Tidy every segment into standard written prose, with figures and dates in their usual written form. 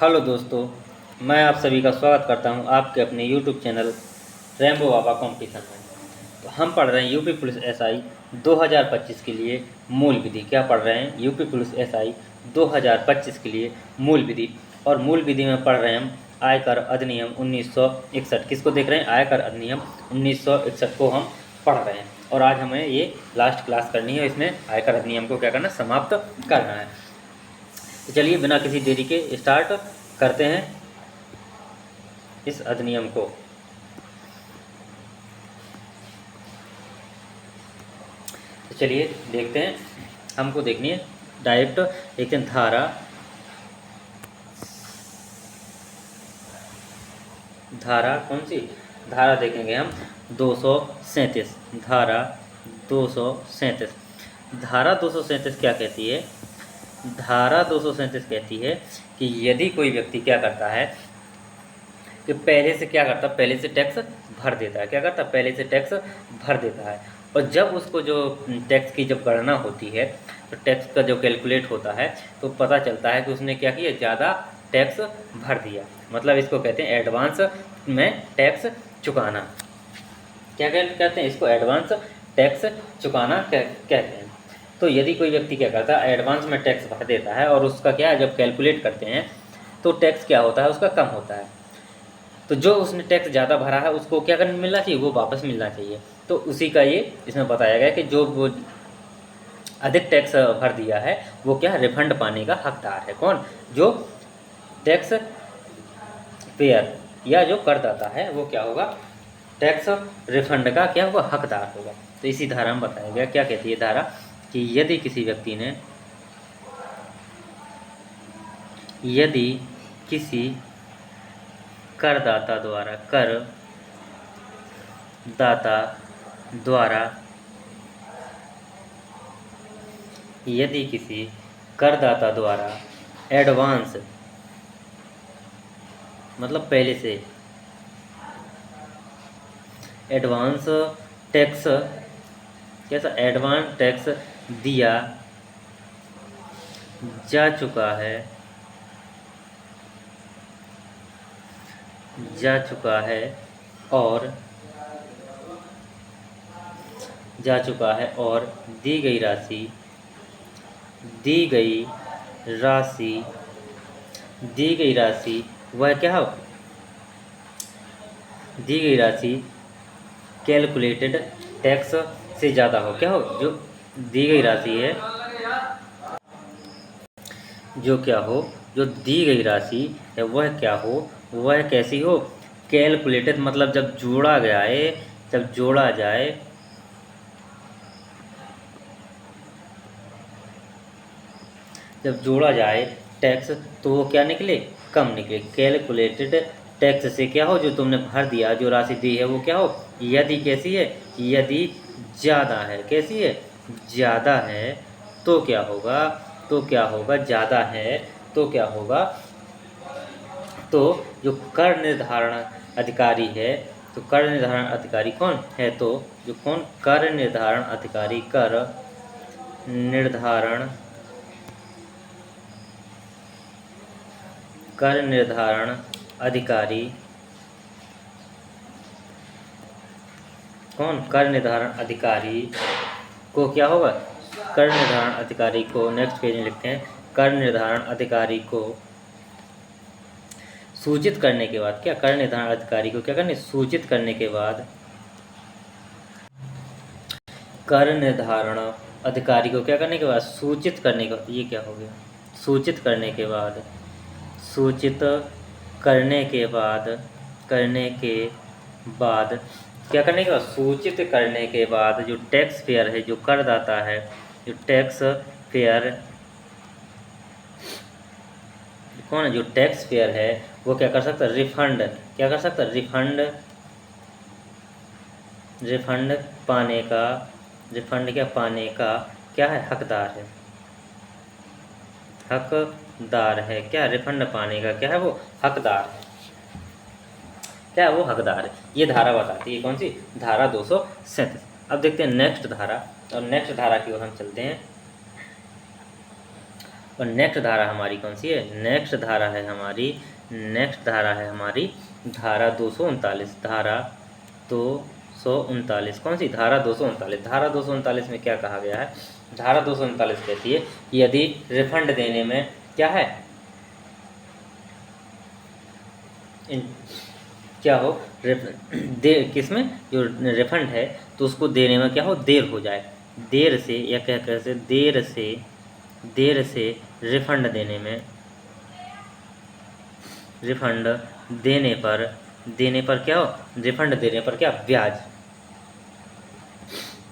Hello दोस्तों, मैं आप सभी का स्वागत करता हूं आपके अपने यूट्यूब चैनल रेम्बो बाबा कंपटीशन में। तो हम पढ़ रहे हैं यूपी पुलिस एसआई 2025 के लिए मूल विधि। क्या पढ़ रहे हैं? यूपी पुलिस एसआई 2025 के लिए मूल विधि। और मूल विधि में पढ़ रहे हैं हम आयकर अधिनियम 1961। किसको देख रहे हैं? आयकर अधिनियम 1961 को हम पढ़ रहे हैं। और आज हमें ये लास्ट क्लास करनी है, इसमें आयकर अधिनियम को क्या करना, समाप्त करना है। तो चलिए बिना किसी देरी के स्टार्ट करते हैं इस अधिनियम को। तो चलिए देखते हैं, हमको देखनी है डायरेक्ट देखते हैं। धारा कौन सी धारा देखेंगे हम? 237 धारा 237। धारा 237 क्या कहती है? धारा 237 कहती है कि यदि कोई व्यक्ति क्या करता है कि पहले से क्या करता है, पहले से टैक्स भर देता है। क्या करता है? पहले से टैक्स भर देता है। और जब उसको जो टैक्स की जब गणना होती है, तो टैक्स का जो कैलकुलेट होता है, तो पता चलता है कि उसने क्या किया, ज़्यादा टैक्स भर दिया। मतलब इसको कहते हैं एडवांस में टैक्स चुकाना। क्या कहते हैं इसको? एडवांस टैक्स चुकाना कहते हैं। तो यदि कोई व्यक्ति क्या करता है, एडवांस में टैक्स भर देता है और उसका क्या है, जब कैलकुलेट करते हैं तो टैक्स क्या होता है, उसका कम होता है। तो जो उसने टैक्स ज़्यादा भरा है उसको क्या करना, मिलना चाहिए, वो वापस मिलना चाहिए। तो उसी का ये इसमें बताया गया कि जो वो अधिक टैक्स भर दिया है वो क्या, रिफंड पाने का हकदार है। कौन? जो टैक्स पेयर या जो करदाता है वो क्या होगा, टैक्स रिफंड का क्या होगा, हकदार होगा। तो इसी धारा में बताया गया, क्या कहती है धारा, कि यदि किसी करदाता द्वारा यदि किसी करदाता द्वारा एडवांस, मतलब पहले से एडवांस टैक्स, कैसा एडवांस टैक्स दिया जा चुका है और दी गई राशि वह क्या हो, दी गई राशि कैलकुलेटेड टैक्स से ज़्यादा हो। क्या हो? जो दी गई राशि है, जो दी गई राशि है वह क्या हो, वह कैसी हो, कैलकुलेटेड, मतलब जब जोड़ा जाए टैक्स, तो वो क्या निकले, कम निकले। कैलकुलेटेड टैक्स से क्या हो, जो तुमने भर दिया, जो राशि दी है वो क्या हो, यदि कैसी है, यदि ज़्यादा है। कैसी है? ज़्यादा है तो क्या होगा, ज़्यादा है तो क्या होगा, तो जो कर निर्धारण अधिकारी है, तो कर निर्धारण अधिकारी कौन है, तो जो कौन कर निर्धारण अधिकारी, कर निर्धारण अधिकारी कौन, कर निर्धारण अधिकारी को क्या होगा, कर निर्धारण अधिकारी को, नेक्स्ट पेज में लिखते हैं, कर निर्धारण अधिकारी को सूचित करने के बाद, क्या कर निर्धारण अधिकारी को क्या करने, सूचित करने के बाद, कर निर्धारण अधिकारी को क्या करने के बाद, सूचित करने के बाद, ये क्या हो गया, सूचित करने के बाद क्या करने के बाद, सूचित करने के बाद जो टैक्स पेयर है, जो करदाता है, जो टैक्स पेयर कौन है, जो टैक्स पेयर है वो क्या कर सकता है, रिफंड, क्या कर सकता है, रिफंड पाने का क्या है, हकदार है। क्या? रिफंड पाने का क्या है, वो हकदार है। क्या है वो, हकदार है। ये धारा बताती है, कौन सी धारा 237। अब देखते हैं नेक्स्ट धारा, और नेक्स्ट धारा की ओर हम चलते हैं। और नेक्स्ट धारा हमारी कौन सी है? नेक्स्ट धारा है हमारी धारा 239। धारा 239 कौन सी? धारा 239। धारा 239 में क्या कहा गया है? धारा 239 कहती है यदि रिफंड देने में क्या है, क्या हो, किसमें जो रिफंड है तो उसको देने में क्या हो, देर हो जाए, देर से या कह से देर से रिफंड देने में, रिफंड देने पर क्या हो, रिफंड देने पर क्या, ब्याज।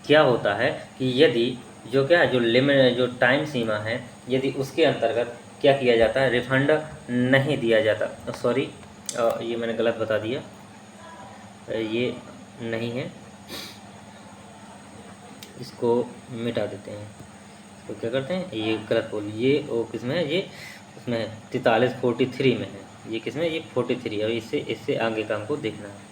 क्या होता है कि यदि जो क्या है, जो लिमिट, जो टाइम सीमा है, यदि उसके अंतर्गत क्या किया जाता है, रिफंड नहीं दिया जाता, सॉरी ये मैंने गलत बता दिया, ये नहीं है, इसको मिटा देते हैं। तो क्या करते हैं, ये गलत बोल, ये वो किसमें है, ये उसमें 43 43 में है, ये किसमें, ये 43 है। इससे आगे का हमको देखना है।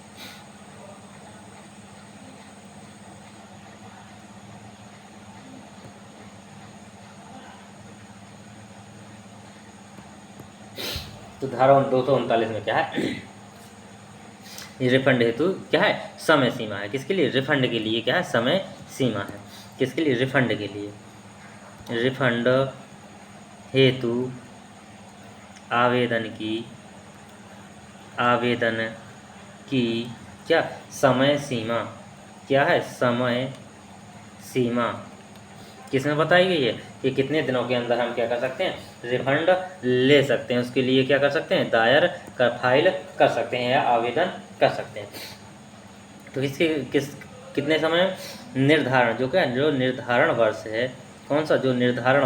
तो धारा 239 में क्या है, ये रिफंड हेतु क्या है, समय सीमा है। किसके लिए? रिफंड के लिए क्या है, समय सीमा है। किसके लिए? रिफंड के लिए। रिफंड हेतु आवेदन की क्या, समय सीमा क्या है, समय सीमा किसमें बताई गई है कि कितने दिनों के अंदर हम क्या कर सकते हैं, रिफंड ले सकते हैं। उसके लिए क्या कर सकते हैं, दायर कर फाइल कर सकते हैं या आवेदन कर सकते हैं। तो कितने समय निर्धारण, जो क्या, जो निर्धारण वर्ष है, कौन सा, जो निर्धारण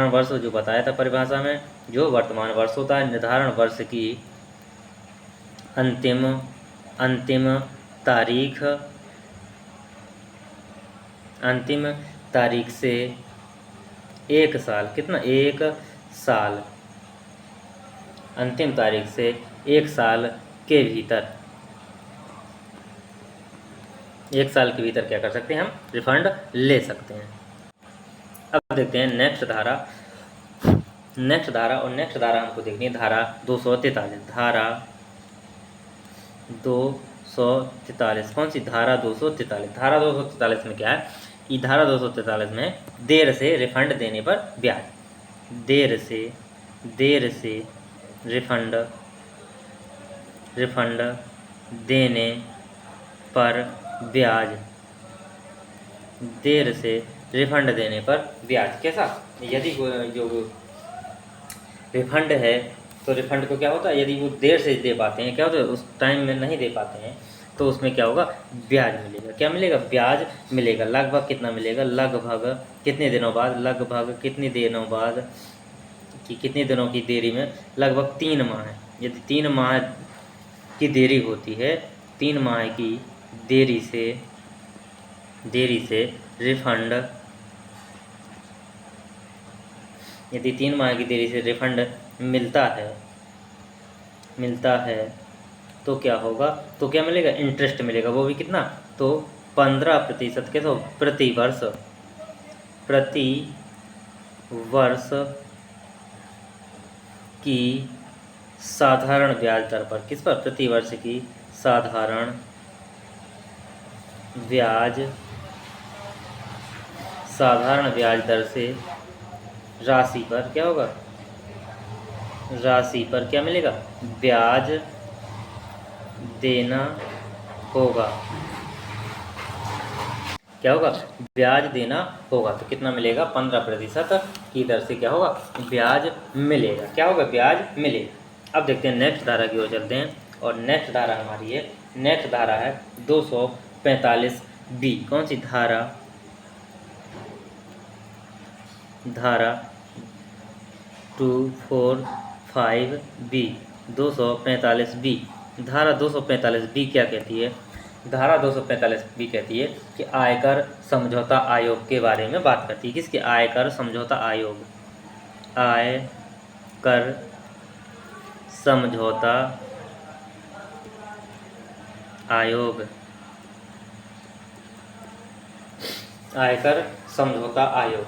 वर्ष जो बताया था परिभाषा में, जो वर्तमान वर्ष होता है, निर्धारण वर्ष की अंतिम तारीख से 1 साल, कितना, 1 साल, अंतिम तारीख से 1 साल के भीतर, 1 साल के भीतर क्या कर सकते हैं, हम रिफंड ले सकते हैं। अब देखते हैं नेक्स्ट धारा और नेक्स्ट धारा हमको देखनी है धारा 243। धारा 243 कौन सी? धारा 243। धारा 243 में क्या है कि धारा 243 में देर से रिफंड देने पर ब्याज, देर से रिफंड देने पर ब्याज, देर से रिफंड देने पर ब्याज। कैसा? यदि जो रिफंड है तो रिफंड को क्या होता है, यदि वो देर से दे पाते हैं, क्या होता है, उस टाइम में नहीं दे पाते हैं, तो उसमें क्या होगा, ब्याज मिलेगा। क्या मिलेगा? ब्याज मिलेगा। लगभग कितना मिलेगा? लगभग कितने दिनों बाद, लगभग कितने दिनों बाद, कि कितने दिनों की देरी में, लगभग 3 माह है। यदि 3 माह की देरी होती है, 3 माह की देरी से रिफंड, यदि 3 माह की देरी से रिफंड मिलता है तो क्या होगा, तो क्या मिलेगा, इंटरेस्ट मिलेगा। वो भी कितना, तो 15% कैसे हो, प्रति वर्ष की साधारण ब्याज दर पर। किस पर? प्रति वर्ष की साधारण ब्याज दर से राशि पर क्या होगा, राशि पर क्या मिलेगा, ब्याज देना होगा। क्या होगा? ब्याज देना होगा। तो कितना मिलेगा? 15% की दर से क्या होगा, ब्याज मिलेगा। क्या होगा? ब्याज मिलेगा। अब देखते हैं नेक्स्ट धारा की ओर चलते हैं, और नेक्स्ट धारा हमारी है, नेक्स्ट धारा है 245B। कौन सी धारा? धारा 245B, 245B। धारा 245B क्या कहती है? धारा 245B कहती है कि आयकर समझौता आयोग के बारे में बात करती है। किसके? आयकर समझौता आयोग। आयकर समझौता आयोग, आयकर समझौता आयोग।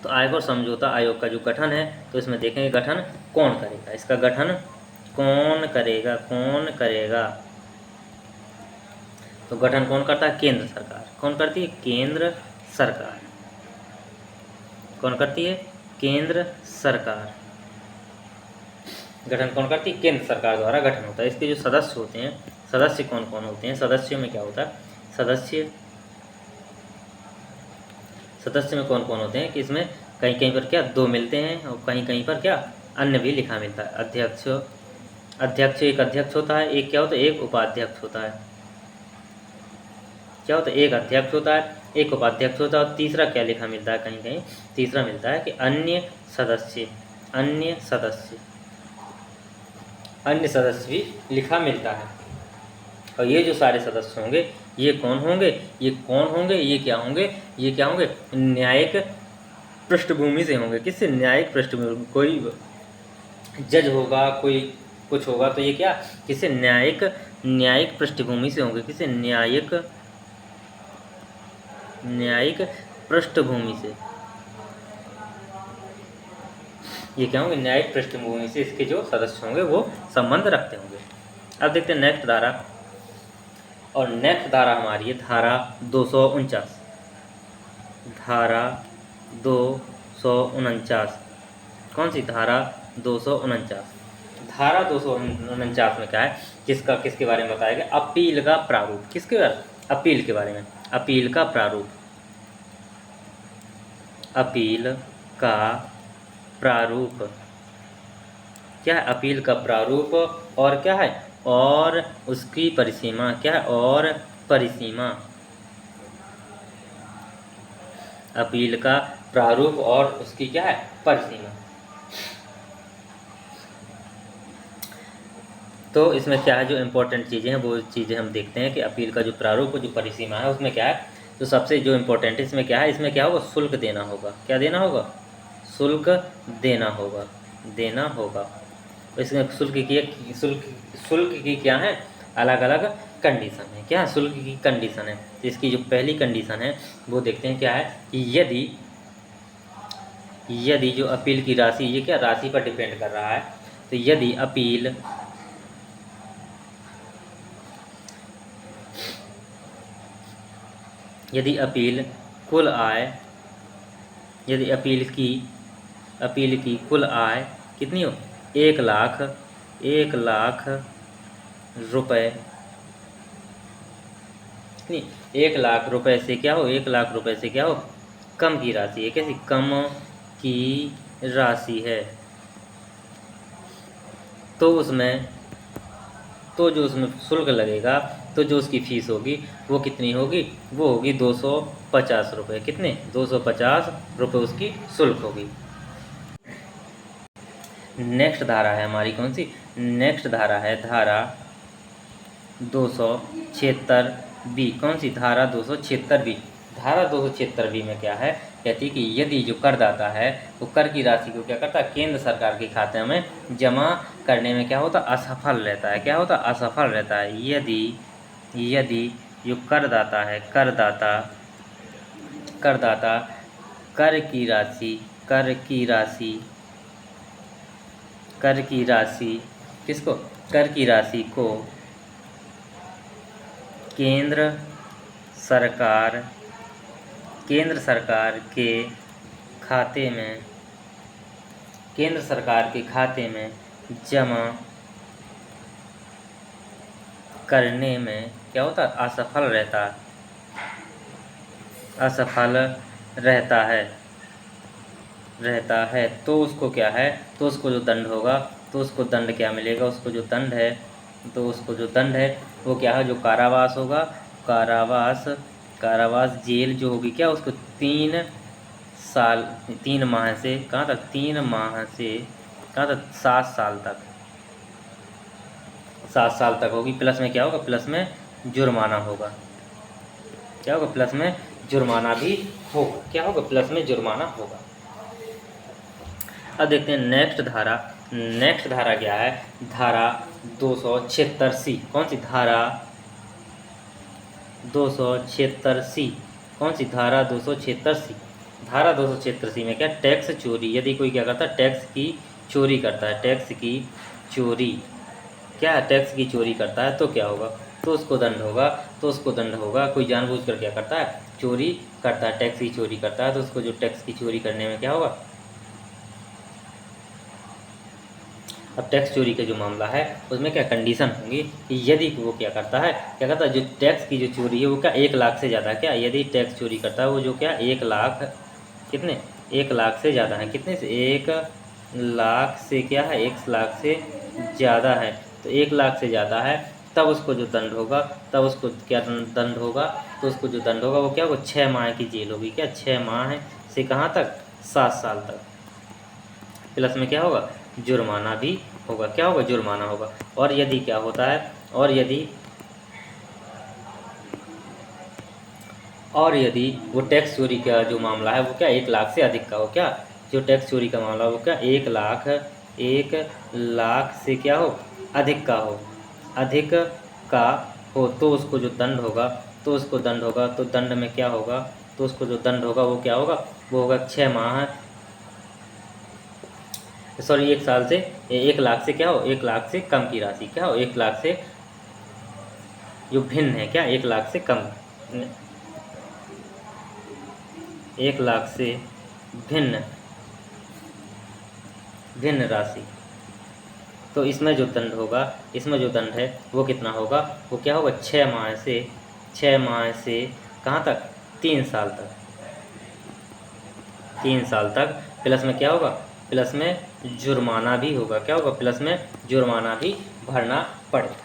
तो आयकर समझौता आयोग का जो गठन है, तो इसमें देखेंगे गठन कौन करेगा, इसका गठन कौन करेगा, कौन करेगा। तो गठन कौन करता है? केंद्र सरकार। कौन करती है? केंद्र सरकार। कौन करती है? केंद्र सरकार। गठन कौन करती है? केंद्र सरकार द्वारा गठन होता है। इसके जो सदस्य होते हैं, सदस्य कौन कौन होते हैं? सदस्यों में क्या होता है? सदस्य में कौन कौन होते हैं कि इसमें कहीं कहीं पर क्या दो मिलते हैं और कहीं कहीं पर क्या अन्य भी लिखा मिलता है। अध्यक्ष, एक अध्यक्ष होता है, एक क्या होता है? एक उपाध्यक्ष होता है। क्या होता है? एक अध्यक्ष होता है, एक उपाध्यक्ष होता है, और तीसरा क्या लिखा मिलता है? कहीं कहीं तीसरा मिलता है कि अन्य सदस्य भी लिखा मिलता है। और ये जो सारे सदस्य होंगे, ये कौन होंगे? ये क्या होंगे? न्यायिक पृष्ठभूमि से होंगे। किससे? न्यायिक पृष्ठभूमि। कोई जज होगा, कोई कुछ होगा, तो ये क्या किससे? न्यायिक पृष्ठभूमि से होंगे। किससे? न्यायिक पृष्ठभूमि से। ये क्या होंगे? न्यायिक पृष्ठभूमि से इसके जो सदस्य होंगे वो संबंध रखते होंगे। अब देखते हैं नेक्स्ट धारा, और नेक्स्ट धारा हमारी है धारा 249। धारा 249 कौन सी? धारा 249। धारा 249 में क्या है? किसके बारे में बताया गया? अपील का प्रारूप। किसके बारे? अपील के बारे में। अपील का प्रारूप। अपील का प्रारूप क्या है? अपील का प्रारूप और क्या है? और उसकी परिसीमा। क्या है? और परिसीमा। अपील का प्रारूप और उसकी क्या है? परिसीमा। तो इसमें क्या है? जो इम्पोर्टेंट चीज़ें हैं वो चीज़ें हम देखते हैं कि अपील का जो प्रारूप, जो परिसीमा है, उसमें क्या है। तो सबसे जो इम्पोर्टेंट है इसमें क्या है? इसमें क्या होगा? शुल्क देना होगा। क्या देना होगा? शुल्क देना होगा। तो इसमें शुल्क की क्या है? अलग अलग कंडीशन है। क्या शुल्क की कंडीशन है? तो इसकी जो पहली कंडीशन है वो देखते हैं क्या है कि यदि जो अपील की राशि, ये क्या राशि पर डिपेंड कर रहा है। तो यदि अपील कुल आय, यदि अपील की कुल आय कितनी हो? 1 लाख रुपए। कितनी? 1 लाख रुपए से क्या हो? 1 लाख रुपए से क्या हो? कम की राशि है। कैसी? कम की राशि है। तो जो उसमें शुल्क लगेगा, तो जो उसकी फीस होगी वो कितनी होगी? वो होगी 250 रुपये। कितने? 250 रुपये उसकी शुल्क होगी। नेक्स्ट धारा है हमारी कौन सी? नेक्स्ट धारा है धारा 276B। कौन सी? धारा 276B। धारा 276B में क्या है? कहती है कि यदि जो करदाता है वो कर की राशि को क्या करता है? केंद्र सरकार के खाते में जमा करने में क्या होता? असफल रहता है। क्या होता? असफल रहता है। यदि जो करदाता है, करदाता कर की राशि किसको? कर की राशि को केंद्र सरकार के खाते में जमा करने में क्या होता? असफल रहता है। तो उसको क्या है? तो उसको जो दंड होगा, तो उसको दंड क्या मिलेगा? उसको जो दंड है वो क्या है? जो कारावास होगा, कारावास जेल जो होगी, क्या उसको 3 माह से कहाँ तक? 3 माह से कहाँ तक? 7 साल तक। 7 साल तक होगी। प्लस में क्या होगा? प्लस में जुर्माना होगा। क्या होगा? प्लस में जुर्माना भी होगा। क्या होगा? प्लस में जुर्माना होगा। अब देखते हैं नेक्स्ट धारा क्या है? धारा 276C। कौन सी? धारा 276C। कौन सी? धारा 276C। धारा 286 में क्या, टैक्स चोरी, यदि कोई क्या करता है, टैक्स की चोरी करता है, टैक्स की चोरी, क्या टैक्स की चोरी करता है तो क्या होगा, तो उसको दंड होगा, तो उसको दंड होगा। कोई जानबूझकर क्या करता है, चोरी करता है, टैक्स की चोरी करता है, तो उसको जो टैक्स की चोरी करने में क्या होगा। अब टैक्स चोरी का जो मामला है उसमें क्या कंडीशन होंगी कि यदि वो क्या करता है, क्या करता है, जो टैक्स की जो चोरी है वो क्या 1 लाख से ज़्यादा, क्या यदि टैक्स चोरी करता है वो जो क्या 1 लाख, कितने, 1 लाख से ज़्यादा है, कितने से, 1 लाख से क्या है, 1 लाख से ज़्यादा है, तो 1 लाख से ज़्यादा है तब उसको जो दंड होगा, तब उसको क्या दंड होगा, तो उसको जो दंड होगा वो क्या होगा, 6 माह की जेल होगी, क्या 6 माह से कहाँ तक, 7 साल तक, प्लस में क्या होगा, जुर्माना भी होगा, क्या होगा, जुर्माना होगा। और यदि क्या होता है, और यदि वो टैक्स चोरी का जो मामला है वो क्या 1 लाख से अधिक का हो, क्या जो टैक्स चोरी का मामला वो क्या 1 लाख से क्या हो, अधिक का हो, अधिक का हो, तो उसको जो दंड होगा, तो उसको दंड होगा, तो दंड में क्या होगा, तो उसको जो दंड होगा वो क्या होगा, वो होगा 6 माह, सॉरी 1 साल से, 1 लाख से क्या हो, 1 लाख से कम की राशि, क्या हो, 1 लाख से जो भिन्न है, क्या 1 लाख से कम, 1 लाख से भिन्न, भिन्न राशि। तो इसमें जो दंड होगा, इसमें जो दंड है वो कितना होगा, वो क्या होगा, 6 माह से, 6 माह से कहाँ तक, 3 साल तक, 3 साल तक, प्लस में क्या होगा, प्लस में जुर्माना भी होगा, क्या होगा, प्लस में जुर्माना भी भरना पड़ेगा।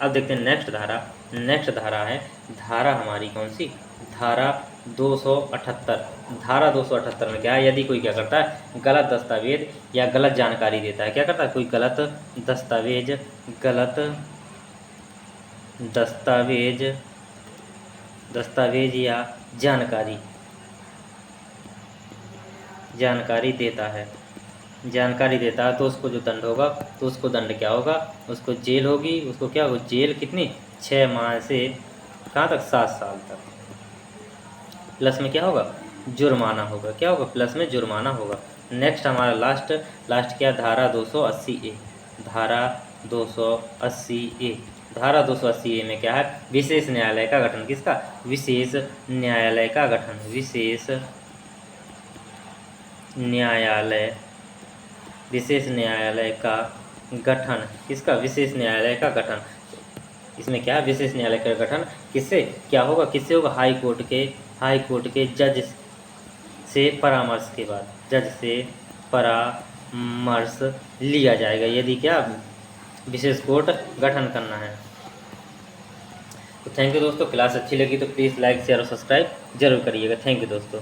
अब देखते हैं नेक्स्ट धारा, नेक्स्ट धारा है धारा हमारी कौन सी, धारा 278। धारा 278 में क्या है, यदि कोई क्या करता है, गलत दस्तावेज या गलत जानकारी देता है, क्या करता है, कोई गलत दस्तावेज, गलत दस्तावेज, दस्तावेज या जानकारी, जानकारी देता है, जानकारी देता है, तो उसको जो दंड होगा, तो उसको दंड क्या होगा, उसको जेल होगी, उसको क्या होगा, जेल कितनी, 6 माह से कहाँ तक, 7 साल तक, प्लस में क्या होगा, जुर्माना होगा, क्या होगा, प्लस में जुर्माना होगा। नेक्स्ट हमारा लास्ट, लास्ट क्या, धारा 280 ए, धारा 280 ए, धारा 280 ए में क्या है, विशेष न्यायालय का गठन, किसका, विशेष न्यायालय का गठन, विशेष न्यायालय, विशेष न्यायालय का गठन, किसका, विशेष न्यायालय का गठन। इसमें क्या है, विशेष न्यायालय का गठन किससे क्या होगा, किससे होगा, हाई कोर्ट के जज से परामर्श के बाद, जज से परामर्श लिया जाएगा, यदि क्या विशेष कोर्ट गठन करना है। तो थैंक यू दोस्तों, क्लास अच्छी लगी तो प्लीज़ लाइक शेयर और सब्सक्राइब जरूर करिएगा। थैंक यू दोस्तों।